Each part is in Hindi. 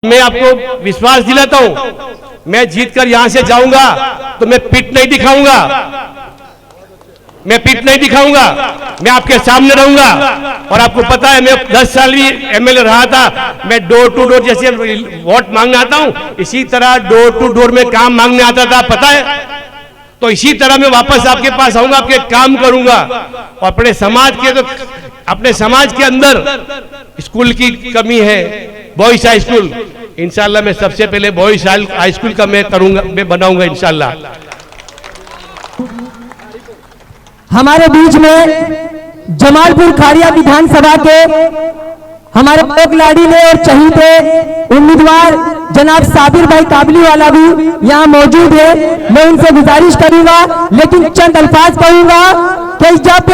मैं आपको विश्वास दिलाता हूं, मैं जीतकर यहां से जाऊंगा तो मैं पीठ नहीं दिखाऊंगा, मैं पीठ नहीं दिखाऊंगा, मैं आपके सामने रहूंगा। और आपको पता है मैं 10 साल भी एमएलए रहा था, मैं डोर टू डोर जैसे वोट मांगने आता हूं, इसी तरह डोर टू डोर में काम मांगने आता था, पता है। तो इसी तरह मैं वापस आपके पास आऊंगा, आपके काम करूंगा। और अपने समाज के अंदर स्कूल की कमी है, बॉयज हाई स्कूल, इंशाल्लाह मैं सबसे पहले बॉयज हाई स्कूल का मैं बनाऊंगा इंशाल्लाह। हमारे बीच में जमालपुर खाड़िया विधानसभा के हमारे लोक लाडीले और चहीते उम्मीदवार जनाब साबिर भाई काबली वाला भी यहाँ मौजूद है। मैं उनसे गुजारिश करूंगा, लेकिन चंद अल्फाज कहूंगा कि जब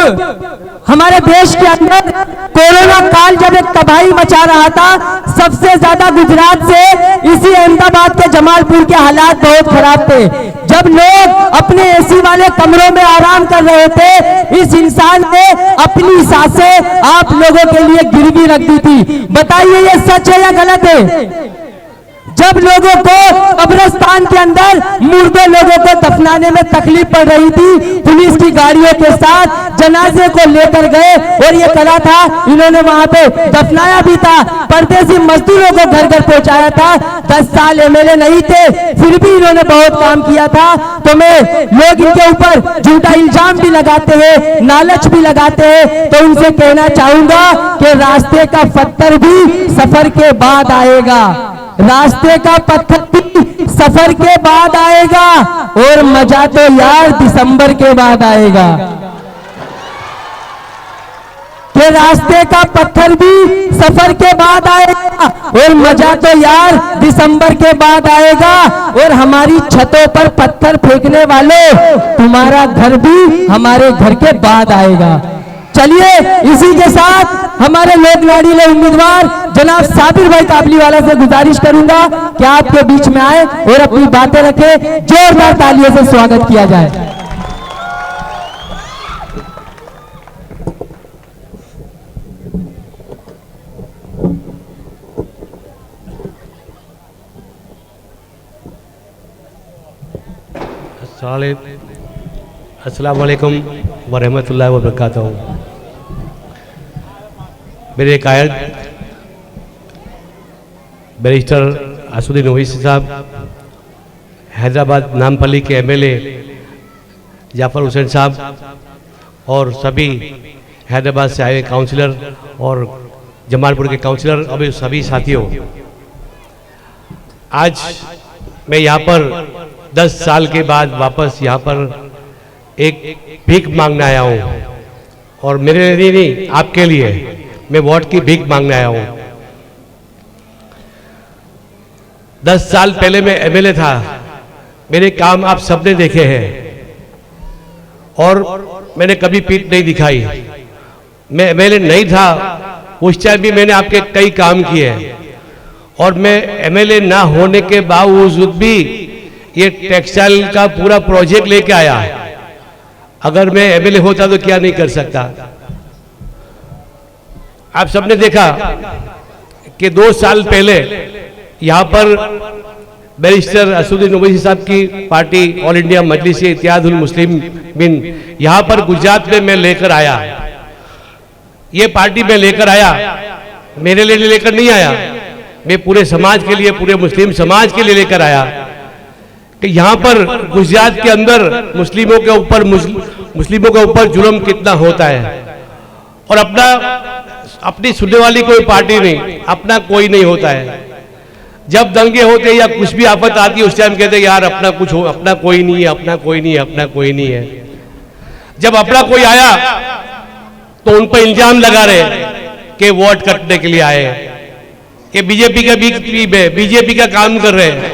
हमारे देश के अंदर कोरोना काल जब एक तबाही मचा रहा था, सबसे ज्यादा गुजरात से इसी अहमदाबाद के जमालपुर के हालात बहुत खराब थे। जब लोग अपने एसी वाले कमरों में आराम कर रहे थे, इस इंसान ने अपनी सांसें आप लोगों के लिए गिरवी रख दी थी। बताइए ये सच है या गलत है? जब लोगों को कब्रिस्तान के अंदर मुर्दे लोगों को दफनाने में तकलीफ पड़ रही थी, पुलिस की गाड़ियों के साथ जनाजे को लेकर गए और ये करा था, इन्होंने वहां पे दफनाया भी था, परदेसी मजदूरों को घर घर पहुंचाया था। 10 साल एमएलए नहीं थे, फिर भी इन्होंने बहुत काम किया था। तो मैं लोग इनके ऊपर झूठा इल्जाम भी लगाते हैं, लालच भी लगाते हैं, तो उनसे कहना चाहूंगा कि रास्ते का पत्थर भी सफर के बाद आएगा, रास्ते का पत्थर भी सफर के बाद आएगा, और मजा तो यार दिसंबर के बाद आएगा। कि रास्ते का पत्थर भी सफर के बाद आएगा और मजा तो यार दिसंबर के बाद आएगा। और हमारी छतों पर पत्थर फेंकने वालों, तुम्हारा घर भी हमारे घर के बाद आएगा। चलिए इसी के साथ हमारे लोक लाडीले उम्मीदवार जनाब साबिर भाई काबली वाला से गुजारिश करूंगा कि आपके बीच में आए और अपनी बातें रखें, जोरदार तालियों से स्वागत किया जाए। अस्सलाम वालेकुम व रहमतुल्लाहि व बरकातहू। मेरे कायद बैरिस्टर असुद्दीन ओवैसी साहब, हैदराबाद नामपल्ली के एमएलए जाफर हुसैन साहब, और सभी हैदराबाद से आए काउंसिलर और जमालपुर के काउंसिलर और सभी साथियों, आज मैं यहाँ पर 10 साल के बाद वापस यहाँ पर एक भीख मांगने आया हूँ। और मेरे लिए नहीं, आपके लिए मैं वोट की भीख मांगने आया हूँ। 10 साल पहले मैं एमएलए था, मेरे काम आप सबने देखे हैं और मैंने कभी पीठ नहीं दिखाई। मैं एमएलए नहीं था उस टाइम भी मैंने आपके कई काम किए, और मैं एमएलए ना होने के बावजूद भी ये टेक्सटाइल का पूरा प्रोजेक्ट लेके आया। अगर मैं एमएलए होता तो क्या नहीं कर सकता। आप सबने देखा कि 2 साल पहले यहाँ पर बैरिस्टर असुद्दीन ओवैसी साहब की पार्टी ऑल इंडिया मजलिस-ए-इत्तेहादुल मुस्लिमीन यहाँ पर गुजरात में मैं लेकर आया। ये पार्टी मैं लेकर आया, मेरे लिए लेकर नहीं आया, मैं पूरे समाज के लिए, पूरे मुस्लिम समाज के लिए लेकर आया कि यहाँ पर गुजरात के अंदर मुस्लिमों के ऊपर जुल्म कितना होता है। और अपनी सुनने वाली कोई पार्टी नहीं, अपना कोई नहीं होता है। जब दंगे होते या कुछ भी आफत आती है उस टाइम कहते यार अपना कुछ हो, अपना कोई नहीं है, अपना कोई नहीं है, अपना कोई नहीं है। जब अपना कोई आया तो उन पर इल्जाम लगा रहे कि वोट कटने के लिए आए, कि बीजेपी का बीजेपी का काम कर रहे हैं।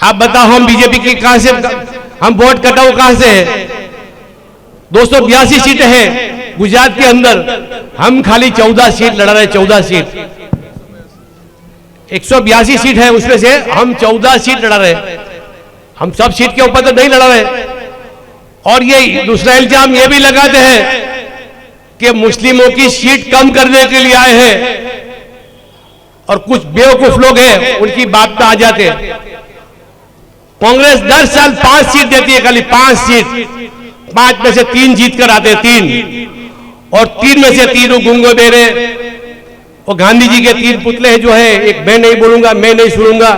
आप बताओ हम बीजेपी की कहां से, हम वोट कटाओ कहां से है? 282 सीटें हैं गुजरात के अंदर, हम खाली 14 सीट लड़ा रहे, 14 सीट, 182 सीट है, उसमें से हम 14 सीट लड़ा रहे। हम सब सीट के ऊपर तो नहीं लड़ा रहे। और ये दूसरा इल्जाम ये भी लगाते हैं कि मुस्लिमों की सीट कम करने के लिए आए हैं, और कुछ बेवकूफ लोग हैं उनकी बात पे आ जाते हैं। कांग्रेस 10 साल 5 सीट देती है, खाली 5 सीट, 5 में से 3 जीत कर आते हैं, 3, और 3 में से 3 गुंगो बेरे और गांधी जी के 3 पुतले जो है, एक मैं नहीं बोलूंगा, मैं नहीं सुनूंगा,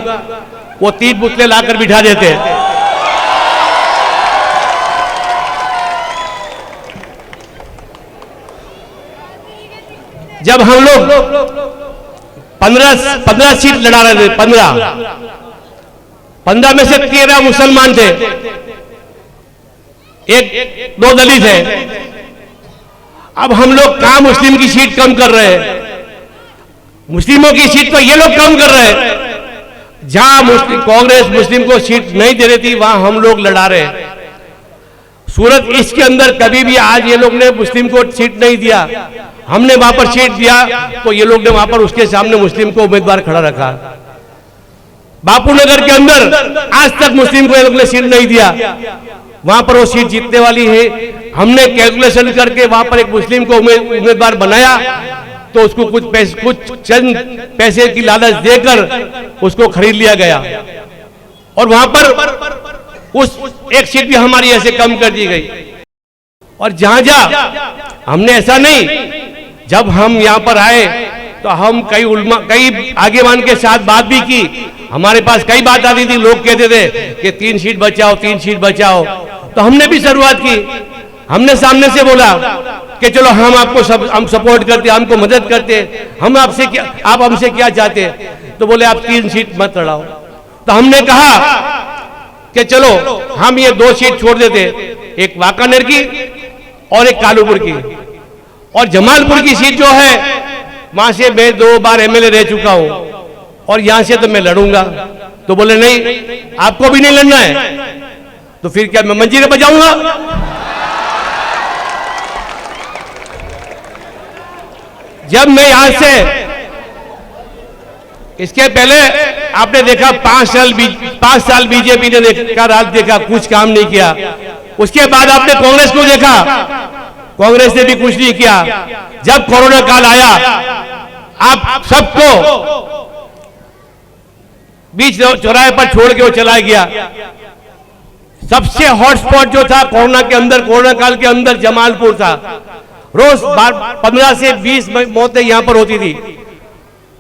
वो 3 पुतले लाकर बिठा देते हैं। जब हम लोग 15 सीट लड़ा रहे थे, 15 में से 13 मुसलमान थे, 1-2 दलित है। अब हम लोग कहां मुस्लिम की सीट कम कर रहे हैं? मुस्लिमों की सीट तो ये लोग कम कर रहे हैं। जहां कांग्रेस मुस्लिम को सीट नहीं दे रही थी वहां हम लोग लड़ा रहे हैं। सूरत ईस्ट के अंदर कभी भी आज ये लोग ने मुस्लिम को सीट नहीं दिया, हमने वहां पर सीट दिया तो ये लोग ने वहां पर उसके सामने मुस्लिम को उम्मीदवार खड़ा रखा। बापू नगर के अंदर आज तक मुस्लिम को ये लोग ने सीट नहीं दिया, वहां पर वो सीट जीतने वाली है। हमने कैलकुलेशन करके वहां पर एक मुस्लिम को उम्मीदवार बनाया तो उसको कुछ चंद पैसे की लालच देकर उसको खरीद लिया गया और वहां पर उस एक सीट भी हमारी ऐसे कम कर दी गई। और जहां हमने ऐसा नहीं, जब हम यहां पर आए तो हम कई आगेवान के साथ बात भी की। हमारे पास कई बात आती थी, लोग कहते थे कि 3 सीट बचाओ, 3 सीट बचाओ, तो हमने भी शुरुआत की। हमने सामने से बोला कि चलो हम आपको हम सपोर्ट करते, हमको मदद करते, हम आपसे क्या, आप हमसे क्या चाहते हैं? तो बोले आप 3 सीट मत लड़ाओ। तो हमने कहा कि चलो हम ये 2 सीट छोड़ देते, एक वाकानेर की और एक कालूपुर की, और जमालपुर की सीट जो है वहां से मैं 2 बार एमएलए रह चुका हूं और यहां से तो मैं लड़ूंगा। तो बोले नहीं, आपको भी नहीं लड़ना है, तो फिर क्या मैं मंजीरें बजाऊंगा? जब मैं यहां से, इसके पहले आपने देखा 5 साल बीजेपी ने का राज देखा, कुछ काम नहीं किया। उसके बाद आपने कांग्रेस को देखा, कांग्रेस ने भी कुछ नहीं किया। जब कोरोना काल आया, आप सबको बीच चौराहे पर छोड़ के वो चला गया। सबसे हॉटस्पॉट जो था कोरोना के अंदर, कोरोना काल के अंदर जमालपुर था। रोज 15 से 20 मौतें यहां पर होती थी।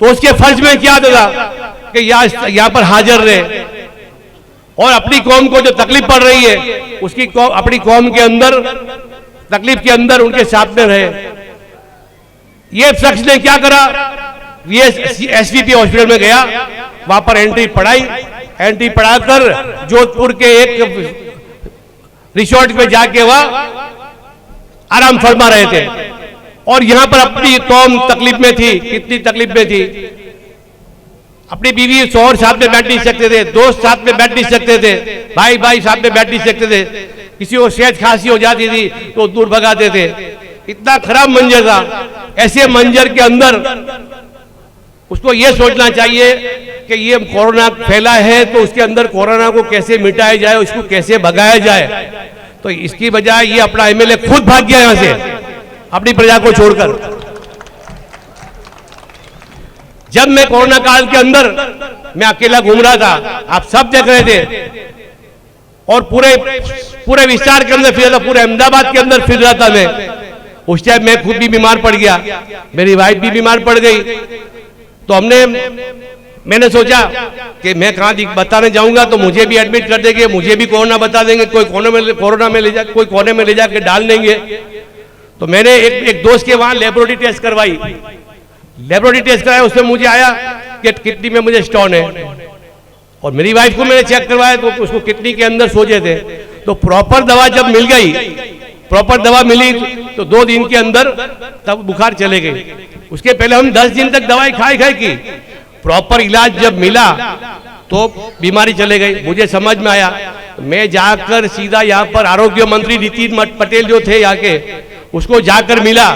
तो उसके फर्ज में क्या था कि यहां पर हाजिर रहे और अपनी कौम को जो तकलीफ पड़ रही है उसकी अपनी कौम के अंदर तकलीफ के अंदर उनके साथ में रहे। ये शख्स ने क्या करा, ये एसवीपी हॉस्पिटल में गया, वहां पर एंट्री पढ़ाकर जोधपुर के एक रिसोर्ट में जाके वह आराम फरमा रहे थे और यहां पर अपनी कौम तकलीफ में थी। कितनी तकलीफ में थी, अपनी बीवी शौहर साथ में बैठ नहीं सकते थे, दोस्त साथ में बैठ नहीं सकते थे, भाई साथ में बैठ नहीं सकते थे, किसी को सेहत खांसी हो जाती थी तो दूर भगाते थे। इतना खराब मंजर था। ऐसे मंजर के अंदर उसको यह सोचना चाहिए कि ये कोरोना फैला है तो उसके अंदर कोरोना को कैसे मिटाया जाए, उसको कैसे भगाया जाए। तो इसकी बजाय ये अपना एमएलए खुद भाग गया यहां से अपनी प्रजा को छोड़कर। जब मैं कोरोना काल के अंदर मैं अकेला घूम रहा था, आप सब देख रहे थे, और पूरे विस्तार के अंदर फिर रहा था, पूरे अहमदाबाद के अंदर फिर रहा था मैं। उस टाइम मैं खुद भी बीमार पड़ गया, मेरी वाइफ भी बीमार पड़ गई। तो मैंने सोचा कि मैं कहां बताने जाऊंगा तो मुझे भी एडमिट कर देंगे, मुझे भी कोरोना बता देंगे, कोई कोरोना में ले जाकर डाल देंगे। तो मैंने एक दोस्त के वहां लेबोरेटरी टेस्ट करवाई, लेबोरेटरी टेस्ट कराया, उसमें मुझे आया कि किडनी में मुझे स्टोन है। और मेरी वाइफ को मैंने चेक करवाया तो उसको किडनी के अंदर सोजे थे। तो प्रॉपर दवा जब मिल गई, प्रॉपर दवा मिली तो 2 दिन के अंदर तब बुखार चले गई। उसके पहले हम 10 दिन तक दवाई खाई की, प्रॉपर इलाज जब मिला तो बीमारी चले गई। मुझे समझ में आया, मैं जाकर सीधा यहाँ पर आरोग्य मंत्री नितिन पटेल जो थे यहाँ के, उसको जाकर मिला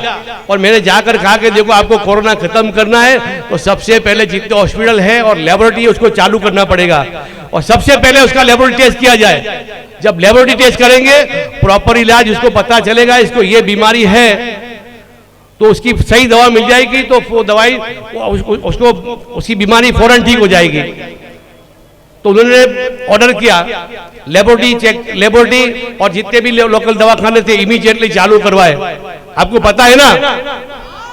और मैंने जाकर कहा कि देखो आपको कोरोना खत्म करना है तो सबसे पहले जितने हॉस्पिटल है और लेबोरेटरी उसको चालू करना पड़ेगा और सबसे पहले उसका लेबोरेटरी टेस्ट किया जाए। जब लेबोरेटरी टेस्ट करेंगे प्रॉपर इलाज उसको पता चलेगा इसको ये बीमारी है तो उसकी सही दवा मिल जाएगी, तो वो दवाई उसको उसकी बीमारी फौरन ठीक हो जाएगी। तो उन्होंने ऑर्डर किया, लेबोरेटरी और जितने भी लोकल दवाखाने थे इमीडिएटली चालू करवाए। आपको पता है ना,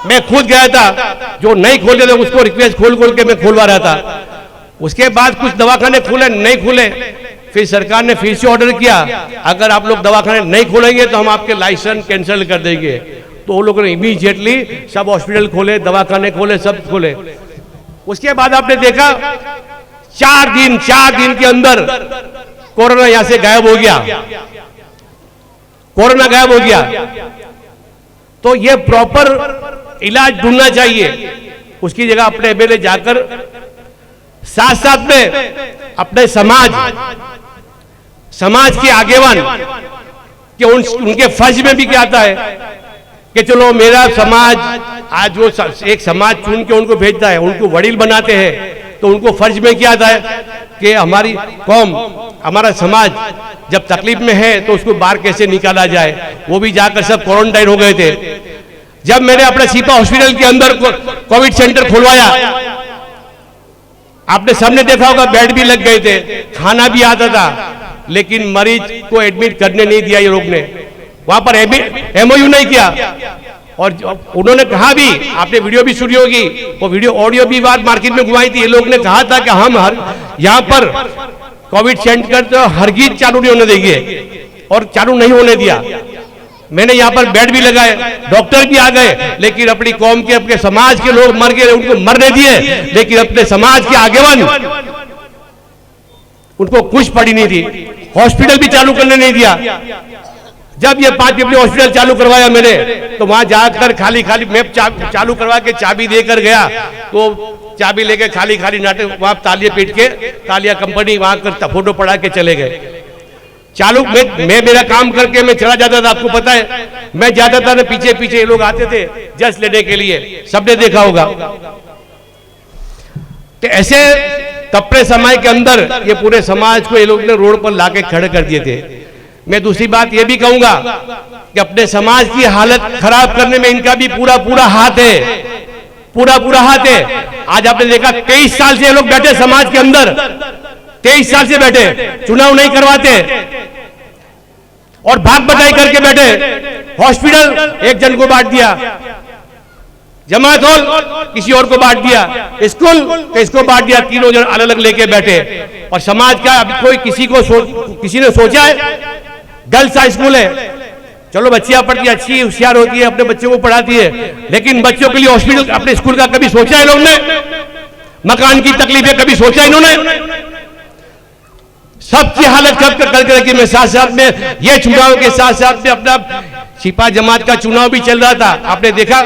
मैं खुद गया था, जो नहीं खोले थे उसको रिक्वेस्ट खोल के मैं खोलवा रहा था। उसके बाद कुछ दवाखाने खुले, नहीं खुले, फिर सरकार ने फिर से ऑर्डर किया, अगर आप लोग दवाखाने नहीं खोलेंगे तो हम आपके लाइसेंस कैंसिल कर देंगे। तो वो लोगों ने इमीडिएटली सब हॉस्पिटल खोले, दवाखाने खोले, सब खोले। उसके बाद आपने देखा 4 दिन के अंदर कोरोना यहां से गायब हो गया, कोरोना गायब हो गया। तो ये प्रॉपर इलाज ढूंढना चाहिए। उसकी जगह अपने एमएलए जाकर साथ साथ में अपने समाज के आगेवान कि उनके फर्ज में भी क्या आता है कि चलो मेरा समाज, आज वो एक समाज चुन के उनको भेजता है, उनको वडील बनाते हैं, तो उनको फर्ज में क्या आता है कि हमारी कौम, हमारा समाज जब तकलीफ में है तो उसको बाहर कैसे निकाला जाए। वो भी जाकर सब क्वारंटाइन हो गए थे। जब मैंने अपने सीपा हॉस्पिटल के अंदर कोविड सेंटर खुलवाया, आपने सामने देखा होगा, बेड भी लग गए थे, खाना भी आता था, लेकिन मरीज को एडमिट करने नहीं दिया ये लोग ने, वहां पर एमओयू नहीं किया। और उन्होंने कहा भी, आपने वीडियो भी सुनी होगी, वो वीडियो ऑडियो भी बात मार्केट में घुमाई थी। ये लोग ने कहा था कि हम यहाँ पर कोविड सेंटर तो हरगिज चालू नहीं होने देंगे, और चालू नहीं होने दिया। मैंने यहाँ पर बेड भी लगाए, डॉक्टर भी आ गए, लेकिन अपनी कौम के, अपने समाज के लोग मर गए, उनको मरने दिए, लेकिन अपने समाज के आगेवान उनको कुछ पड़ी नहीं थी। हॉस्पिटल भी चालू करने नहीं दिया। जब ये 5 पिपली हॉस्पिटल चालू करवाया मैंने, तो वहां जाकर खाली मैं चालू करवा के चाबी देकर गया, तो चाबी लेके खाली नाटक, वहां तालियां पीट के, तालियां कंपनी वहां कर फोटो पड़ा के चले गए। चालू मैं मेरा काम करके मैं चला जाता था, आपको पता है, मैं जाता था ना, पीछे ये लोग आते थे जस्ट लेने के लिए, सबने देखा होगा। तो ऐसे कपड़े समय के अंदर ये पूरे समाज को ये लोग ने रोड पर लाके खड़े कर दिए थे। मैं दूसरी बात ये भी कहूंगा कि अपने समाज की हालत खराब करने में इनका भी पूरा हाथ है, पूरा हाथ है। आज आपने देखा 23 साल से ये लोग बैठे समाज के अंदर, 23 साल से बैठे, चुनाव नहीं करवाते और भाग बटाई करके बैठे। हॉस्पिटल एक जन को बांट दिया, जमात हॉल किसी और को बांट दिया, स्कूल किसको बांट दिया, तीनों जन अलग अलग लेके बैठे। और समाज का अभी कोई किसी ने सोचा है, गर्ल्स हाई स्कूल है, चलो बच्चियां पढ़ती है, अच्छी होशियार होती है, अपने बच्चों को पढ़ाती है, लेकिन बच्चों के लिए हॉस्पिटल, अपने स्कूल का कभी सोचा है लोगों ने? मकान की तकलीफें कभी सोचा इन्होंने? सबकी हालत खराब करके रखी। मैं साथ में ये चुनाव के साथ में अपना छिपा जमात का चुनाव भी चल रहा था, आपने देखा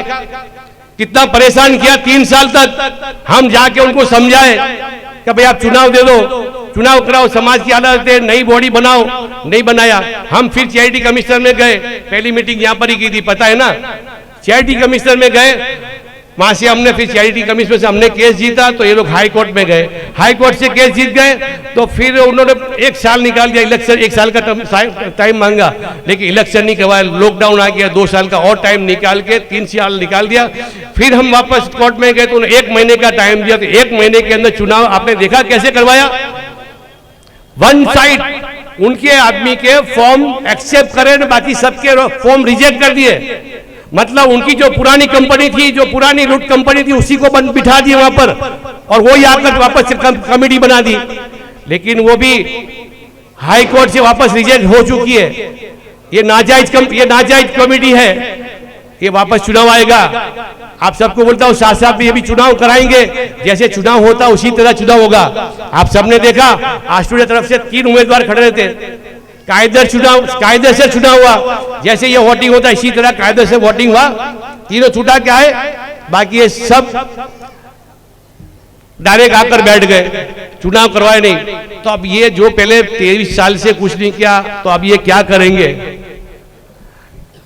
कितना परेशान किया। 3 साल तक हम जाके उनको समझाए कि भाई आप चुनाव दे दो, चुनाव कराओ, समाज की हालत है, नई बॉडी बनाओ, नहीं बनाया। हम फिर चैरिटी कमिश्नर में गए, पहली मीटिंग यहां पर ही की थी, पता है ना। चैरिटी कमिश्नर में गए, वहां से हमने फिर चैरिटी कमिश्नर से हमने केस जीता, तो ये लोग हाई कोर्ट में गए, हाई कोर्ट से केस जीत गए, तो फिर उन्होंने 1 साल निकाल दिया, इलेक्शन 1 साल का टाइम मांगा, लेकिन इलेक्शन नहीं करवाया, लॉकडाउन आ गया, 2 साल का और टाइम निकाल के 3 साल निकाल दिया। फिर हम वापस कोर्ट में गए, तो उन्होंने 1 महीने का टाइम दिया, तो 1 महीने के अंदर चुनाव आपने देखा कैसे करवाया। 1 साइड उनके आदमी के फॉर्म एक्सेप्ट करे, बाकी सबके फॉर्म रिजेक्ट कर दिए। मतलब उनकी जो पुरानी कंपनी थी, जो पुरानी लूट कंपनी थी, उसी को बिठा दिए वहां पर, और वो ही आकर वापस कमेटी बना दी। लेकिन वो भी हाई कोर्ट से वापस रिजेक्ट हो चुकी है। ये नाजायज कमेटी है, ये वापस चुनाव आएगा। आप सबको बोलता हूं, साथ में ये भी चुनाव कराएंगे, जैसे चुनाव होता उसी तरह चुनाव होगा। आप सबने देखा आशुर तरफ से 3 उम्मीदवार खड़े रहते, कायदे से चुनाव हुआ, जैसे ये वोटिंग होता है इसी तरह कायदे से वोटिंग हुआ, तीनों छूटा क्या है, बाकी ये सब डायरेक्ट आकर बैठ गए, चुनाव करवाए नहीं। तो अब ये जो पहले 23 साल से कुछ नहीं किया, तो अब ये क्या करेंगे।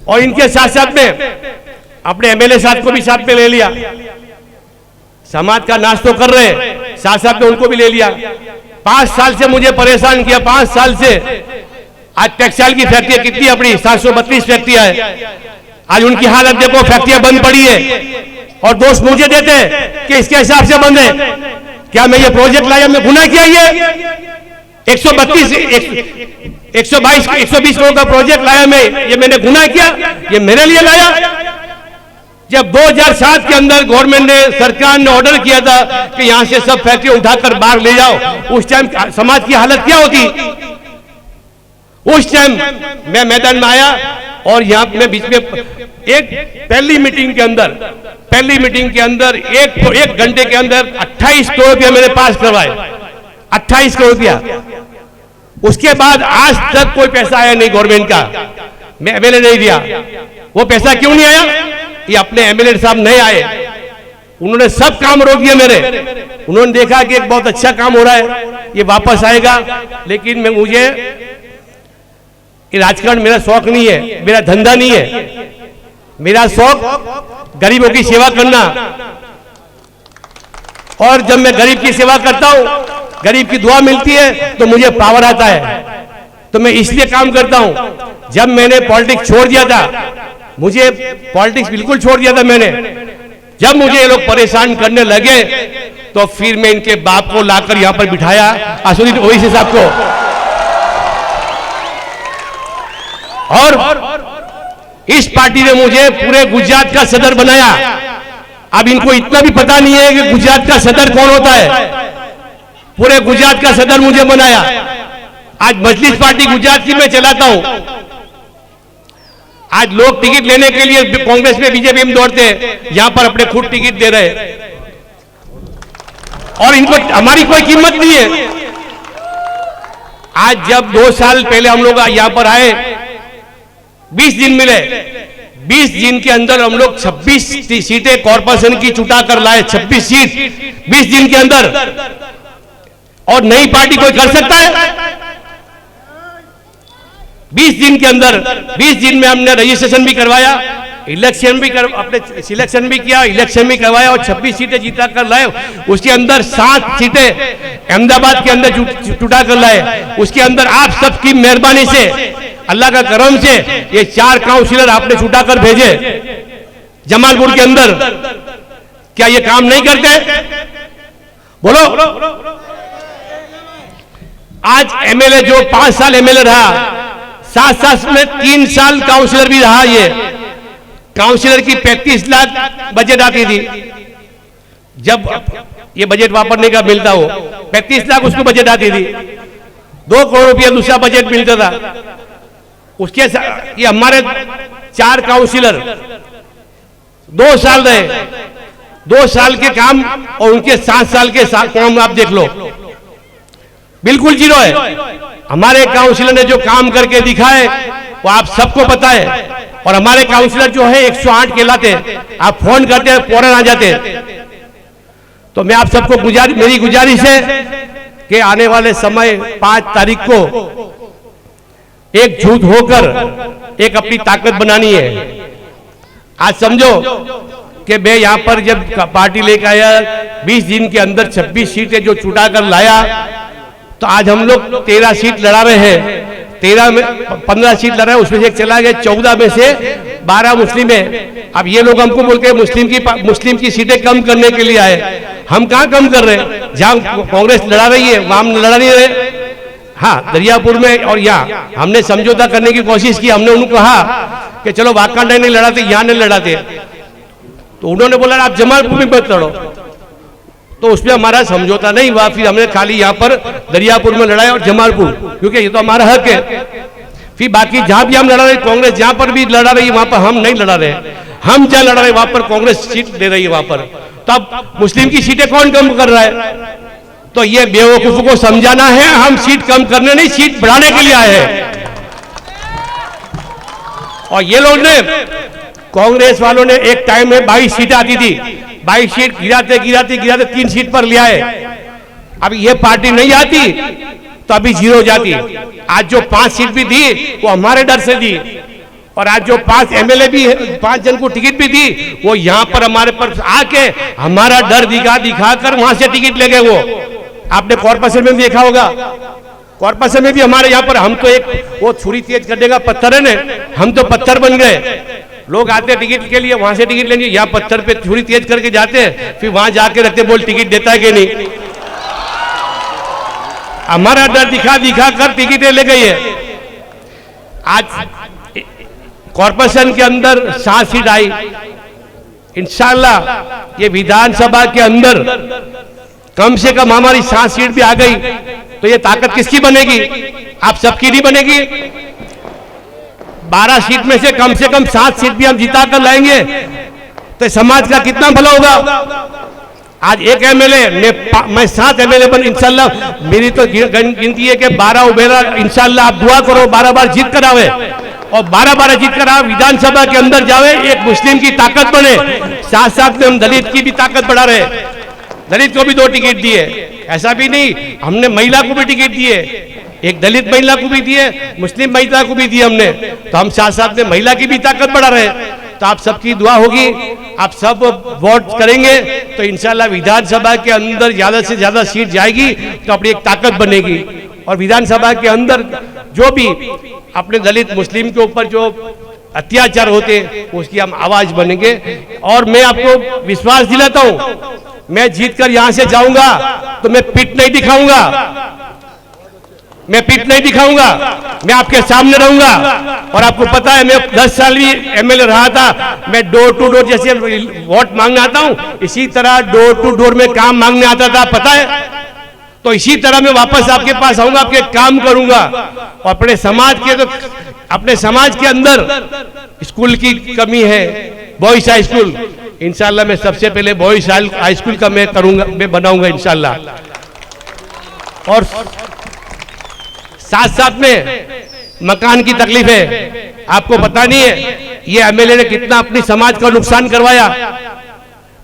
और इनके साथ में अपने एमएलए साहब को भी साथ में ले लिया, समाज का नाश तो कर रहे, साथ में उनको भी ले लिया। 5 साल से मुझे परेशान किया, 5 साल से। आज टेक्सटाइल की फैक्ट्री कितनी अपनी 732 फैक्ट्रियां है, आज उनकी हालत देखो, फैक्ट्रियां बंद पड़ी है और दोष मुझे देते हैं कि इसके हिसाब से बंद है। क्या मैं ये प्रोजेक्ट लाया, मैं गुनाह किया? ये 120 करोड़ का प्रोजेक्ट लाया मैं, ये मैंने गुनाह किया? ये मेरे लिए लाया? जब 2007 के अंदर गवर्नमेंट ने, सरकार ने ऑर्डर किया था कि यहां से सब फैक्ट्री उठाकर बाहर ले जाओ, उस टाइम समाज की हालत क्या होती? उस टाइम मैं मैदान में आया और यहां में बीच में एक पहली मीटिंग के अंदर एक घंटे के अंदर 28 करोड़ रुपया मैंने पास करवाए, 28 करोड़ रुपया। उसके बाद आज तक कोई पैसा आया नहीं गवर्नमेंट का, मैं एमएलए नहीं दिया। वो पैसा क्यों नहीं आया? ये अपने एमएलए साहब नहीं आए, उन्होंने सब काम रोक दिया मेरे। उन्होंने देखा कि एक बहुत अच्छा काम हो रहा है, ये वापस आएगा। लेकिन मुझे राजकारण मेरा शौक नहीं है, मेरा धंधा नहीं है। मेरा शौक गरीबों की सेवा करना, और जब मैं गरीब की सेवा करता हूं, गरीब की दुआ मिलती है तो मुझे पावर आता है। तो मैं इसलिए काम करता हूं। जब मैंने पॉलिटिक्स छोड़ दिया था, मुझे पॉलिटिक्स बिल्कुल छोड़ दिया था मैंने, जब मुझे ये लोग परेशान करने लगे तो फिर मैं इनके बाप को लाकर यहां पर बिठाया, असदुद्दीन ओवैसी साहब को। और इस पार्टी ने मुझे पूरे गुजरात का सदर बनाया। अब इनको इतना भी पता नहीं है कि गुजरात का सदर कौन होता है। पूरे गुजरात का सदर मुझे बनाया। आज मजलिस पार्टी गुजरात की मैं चलाता हूं। आज लोग टिकट लेने के लिए कांग्रेस में, बीजेपी में दौड़ते हैं, यहां पर अपने खुद टिकट दे रहे हैं और इनको हमारी कोई कीमत नहीं है। आज जब 2 साल पहले हम लोग यहां पर आए, 20 दिन मिले, 20 दिन के अंदर हम लोग 26 सीटें कॉर्पोरेशन की चुटा कर लाए। 26 सीट 20 दिन के अंदर। और नई पार्टी कोई कर सकता है? 20 दिन के अंदर, 20 दिन में हमने रजिस्ट्रेशन भी करवाया, इलेक्शन भी अपने सिलेक्शन भी किया, इलेक्शन भी करवाया और 26 सीटें जीता कर लाए। उसके अंदर 7 सीटें अहमदाबाद के अंदर चुटा कर लाए। उसके अंदर आप सबकी मेहरबानी से, अल्लाह का करम से, ये 4 काउंसिलर आपने छुटा कर भेजे जमालपुर के अंदर। क्या ये काम नहीं करते? बोलो। आज एमएलए जो 5 साल एमएलए रहा, 7 साल में 3 साल काउंसिलर भी रहा। ये काउंसिलर की 35 लाख बजट आती थी। जब ये बजट वापरने का मिलता हो, 35 लाख उसको बजट आती थी। 2 करोड़ रुपया दूसरा बजट मिलता था। उसके ये हमारे 4 काउंसिलर 2 साल रहे। 2 साल के काम और उनके 7 साल के काम आप देख लो, बिल्कुल जीरो है। हमारे काउंसिलर ने जो काम करके दिखाए वो आप सबको पता है। और हमारे काउंसिलर जो है 108 कहलाते, आप फोन करते हैं फौरन आ जाते। तो मैं आप सबको मेरी गुजारिश है कि आने वाले समय 5 तारीख को एकजुट होकर एक अपनी ताकत बनानी है। आज समझो कि मैं यहां पर जब पार्टी लेकर आया, 20 दिन के अंदर 26 सीटें जो चुटा कर लाया, तो आज हम लोग 13 सीट लड़ा रहे हैं। 15 सीट लड़ रहे हैं, उसमें से एक चला गया। 14 में से 12 मुस्लिम है। अब ये लोग हमको बोलते हैं मुस्लिम की सीटें कम करने के लिए आए। हम कहां कम कर रहे हैं? जहां कांग्रेस लड़ा रही है वहां हम लड़ा नहीं रहे। हाँ, दरियापुर में और यहाँ हमने समझौता करने की कोशिश की। हमने उनको कहा कि चलो वाकांडा नहीं लड़ाते, यहाँ नहीं लड़ाते। तो उन्होंने बोला आप जमालपुर में मत लड़ो। तो उसमें हमारा समझौता नहीं हुआ। फिर हमने खाली यहाँ पर दरियापुर में लड़ाया और जमालपुर, क्योंकि ये तो हमारा हक है। फिर बाकी जहां भी हम लड़ा रहे, कांग्रेस जहां पर भी लड़ा रही है वहां पर हम नहीं लड़ा रहे। हम जहां लड़ा रहे वहां पर कांग्रेस सीट दे रही है वहां पर। तो अब मुस्लिम की सीटें कौन कम कर रहा है? तो ये बेवकूफों को समझाना है, हम सीट कम करने नहीं, सीट बढ़ाने के लिए आए हैं। और ये लोग ने, कांग्रेस वालों ने एक टाइम में 22 सीटें आती थी, 22 सीट गिराते 3 सीट पर ले आए। अब ये पार्टी नहीं आती तो अभी 0 हो जाती। आज जो 5 सीट भी दी वो हमारे डर से दी। और आज जो 5 एमएलए भी, 5 जन को टिकट भी दी, वो यहाँ पर हमारे पर आके हमारा डर दिखा कर वहां से टिकट ले गए। वो आपने कॉर्पोरेशन में देखा होगा, कॉर्पोरेशन में भी हमारे यहाँ पर, हम तो एक वो छुरी तेज करने का पत्थर है ना, हम तो पत्थर बन गए। लोग आते टिकट के लिए, वहां से टिकट लेंगे, यहाँ पत्थर पे छुरी तेज करके जाते हैं, फिर वहां जाके रखते, बोल टिकट देता है कि नहीं। हमारा डर दिखा दिखा कर टिकटें ले गई है। आज कॉर्पोरेशन के अंदर 7 सीट आई, इंशाल्लाह ये विधानसभा के अंदर कम से कम हमारी 7 सीट भी आ गई तो ये ताकत किसकी बनेगी? आप सबकी नहीं बनेगी। 12 सीट में से कम 7 सीट भी हम जिता कर लाएंगे तो समाज का कितना भला होगा। आज एक एमएलए मैं 7 एमएलए बन, इंशाल्लाह मेरी तो गिनती है कि 12 उबेरा, इंशाल्लाह आप दुआ करो 12 बार जीत कर आवे और 12 जीत कर आप विधानसभा के अंदर जावे, एक मुस्लिम की ताकत बने। साथ साथ में हम दलित की भी ताकत बढ़ा रहे, दलित को भी 2 टिकट दिए, ऐसा भी नहीं, हमने महिला को भी टिकट दिए, एक दलित महिला को भी दिए, मुस्लिम महिला को भी दिए हमने, तो हम साथ साथ में महिला की भी ताकत बढ़ा रहे। तो आप सबकी दुआ होगी, आप सब वोट करेंगे तो इंशाल्लाह विधानसभा के अंदर ज्यादा से ज्यादा सीट जाएगी तो अपनी एक ताकत बनेगी और विधानसभा के अंदर जो भी अपने दलित मुस्लिम के ऊपर जो अत्याचार होते उसकी हम आवाज बनेंगे। और मैं आपको विश्वास दिलाता हूं, मैं जीतकर यहां से जाऊंगा तो मैं पिट नहीं दिखाऊंगा, मैं पिट नहीं दिखाऊंगा, मैं आपके सामने रहूंगा। और आपको पता है मैं 10 साल भी एमएलए रहा था, मैं डोर टू डोर जैसे वोट मांगने आता हूं, इसी तरह डोर टू डोर में काम मांगने आता था, पता है। तो इसी तरह मैं वापस आपके पास आऊंगा, आपके काम करूंगा। और अपने समाज के अंदर स्कूल की कमी है, बॉयज हाई स्कूल, इंशाल्लाह मैं सबसे पहले बॉयज हाई स्कूल का मैं करूंगा, मैं बनाऊंगा इंशाल्लाह। और साथ साथ में मकान की तकलीफ है, आपको पता नहीं है ये एमएलए ने कितना अपनी समाज का नुकसान करवाया।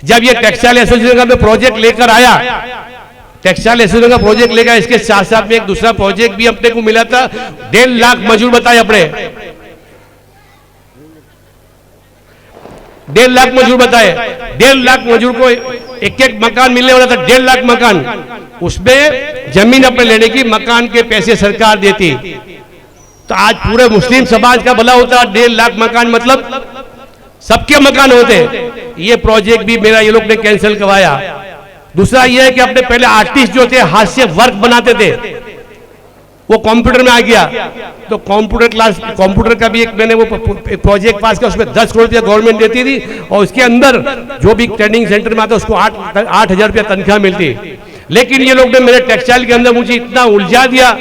जब ये टेक्सटाइल एसोसिएशन का मैं प्रोजेक्ट लेकर आया, टेक्सटाइल एसोसिएशन का प्रोजेक्ट लेकर, इसके साथ साथ में एक दूसरा प्रोजेक्ट भी अपने को मिला था, 1.5 लाख मजदूर बताए अपने, 1.5 लाख मजदूर बताए, 1.5 लाख मजदूर को एक मकान मिलने वाला था, 1.5 लाख मकान, उसमें जमीन अपने लेने की, मकान के पैसे सरकार देती। तो आज पूरे मुस्लिम समाज का भला होता, 1.5 लाख मकान मतलब सबके मकान होते। ये प्रोजेक्ट भी मेरा ये लोग ने कैंसिल करवाया। दूसरा ये है कि अपने पहले आर्टिस्ट जो थे हाथ से वर्क बनाते थे, वो कंप्यूटर में आ गया, तो कंप्यूटर का भी एक मैंने वो प्रोजेक्ट पास किया, उसमें 10 करोड़ रुपया गवर्नमेंट देती थी और उसके अंदर जो भी ट्रेनिंग सेंटर में आता उसको 8,000 रुपया तनख्वाह मिलती। लेकिन ये लोग ने मेरे टेक्सटाइल के अंदर मुझे इतना उलझा दिया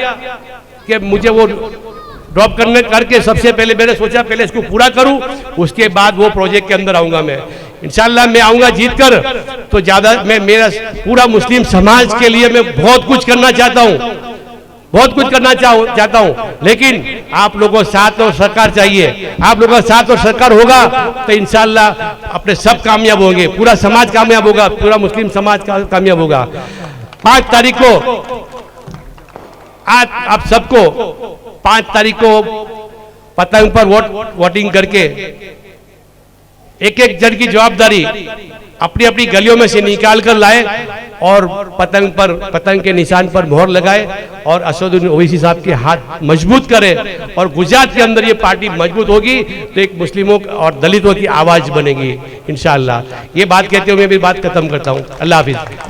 कि मुझे वो ड्रॉप करके सबसे पहले मैंने सोचा पहले इसको पूरा करूं, उसके बाद वो प्रोजेक्ट के अंदर आऊंगा। मैं इंशाल्लाह मैं आऊंगा जीतकर, तो ज्यादा मैं मेरा पूरा मुस्लिम समाज के लिए मैं बहुत कुछ करना चाहता हूं, बहुत कुछ करना चाहता हूं। लेकिन आप लोगों का साथ और सरकार चाहिए, आप लोगों का साथ और सरकार होगा तो इंशाल्लाह अपने सब कामयाब होंगे, पूरा समाज कामयाब होगा, पूरा मुस्लिम समाज कामयाब होगा। 5 तारीख को आज आप सबको 5 तारीख को पतंग पर वोटिंग करके एक जन की जवाबदारी अपनी अपनी गलियों में से निकाल कर लाए और पतंग के निशान पर मोहर लगाए और असदुद्दीन ओवैसी साहब के हाथ मजबूत करे। और गुजरात के अंदर ये पार्टी मजबूत होगी तो एक मुस्लिमों और दलितों की आवाज बनेगी इंशाअल्लाह। ये बात कहते हुए मैं भी बात खत्म करता हूँ। अल्लाह हाफिज।